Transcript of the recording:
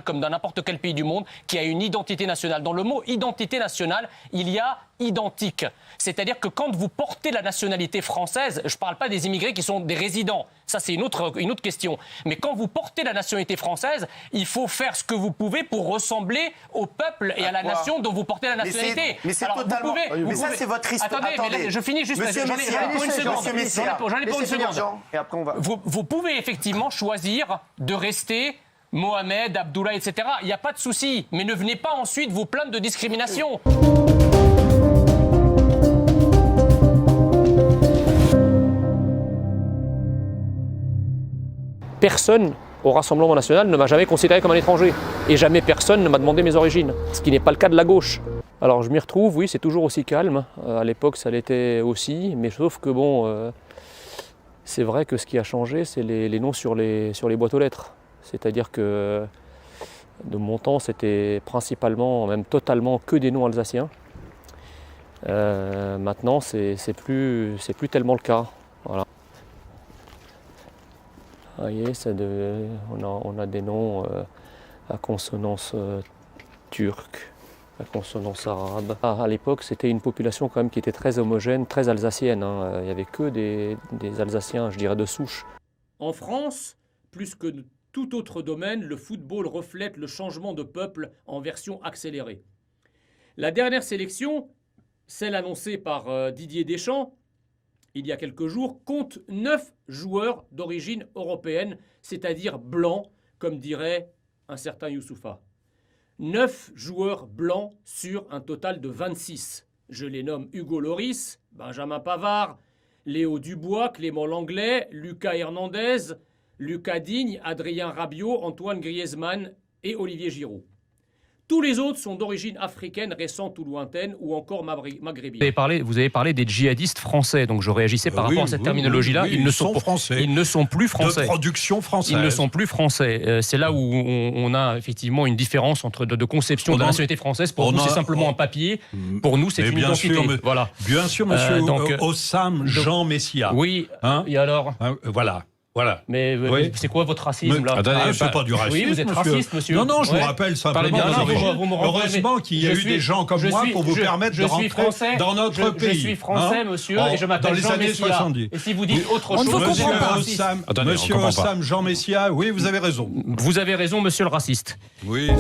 comme dans n'importe quel pays du monde, qui a une identité nationale. Dans le mot identité nationale, il y a identique. C'est-à-dire que quand vous portez la nationalité française, je ne parle pas des immigrés qui sont des résidents, ça c'est une autre question, mais quand vous portez la nationalité française, il faut faire ce que vous pouvez pour ressembler au peuple et à la nation dont vous portez la nationalité. Mais c'est totalement... Mais ça c'est votre histoire. Attendez, mais je finis juste, j'en ai pour une seconde. Et après on va... Vous pouvez effectivement choisir de rester Mohamed, Abdullah, etc. Il n'y a pas de souci. Mais ne venez pas ensuite vous plaindre de discrimination. Personne au Rassemblement national ne m'a jamais considéré comme un étranger. Et jamais personne ne m'a demandé mes origines. Ce qui n'est pas le cas de la gauche. Alors je m'y retrouve, oui, c'est toujours aussi calme. À l'époque, ça l'était aussi. Mais sauf que bon, c'est vrai que ce qui a changé, c'est les noms sur les boîtes aux lettres. C'est-à-dire que de mon temps, c'était principalement, même totalement, que des noms alsaciens. Maintenant, c'est plus tellement le cas. Voilà. Vous voyez, on a des noms à consonance turque, à consonance arabe. À l'époque, c'était une population quand même qui était très homogène, très alsacienne. Il n'y avait que des Alsaciens, je dirais, de souche. En France, plus que tout autre domaine, le football reflète le changement de peuple en version accélérée. La dernière sélection, celle annoncée par Didier Deschamps, il y a quelques jours, compte 9 joueurs d'origine européenne, c'est-à-dire blancs, comme dirait un certain Youssoufa. 9 joueurs blancs sur un total de 26. Je les nomme Hugo Lloris, Benjamin Pavard, Léo Dubois, Clément Langlais, Lucas Hernandez, Lucas Digne, Adrien Rabiot, Antoine Griezmann et Olivier Giroud. Tous les autres sont d'origine africaine, récente ou lointaine, ou encore maghrébine. Vous avez parlé des djihadistes français, donc je réagissais par rapport à cette terminologie-là. Ils ne sont français. Ils ne sont plus français. De production française. Ils ne sont plus français. C'est là où on a effectivement une différence de conception de la nationalité française. Pour vous, c'est simplement un papier. Pour nous, c'est une identité. Voilà. Bien sûr, monsieur Hossam Jean Messia. Oui, et alors Voilà. Mais c'est quoi votre racisme là? C'est pas du racisme. Oui, vous êtes raciste, monsieur. Non, je vous rappelle simplement. Heureusement qu'il y a eu des gens comme moi pour vous permettre de rentrer dans notre pays. Je suis français, monsieur, et je m'appelle Jean Messia. 70. Et si vous dites autre chose, Monsieur Hossam Jean Messia, oui, vous avez raison. Vous avez raison, monsieur le raciste. Oui.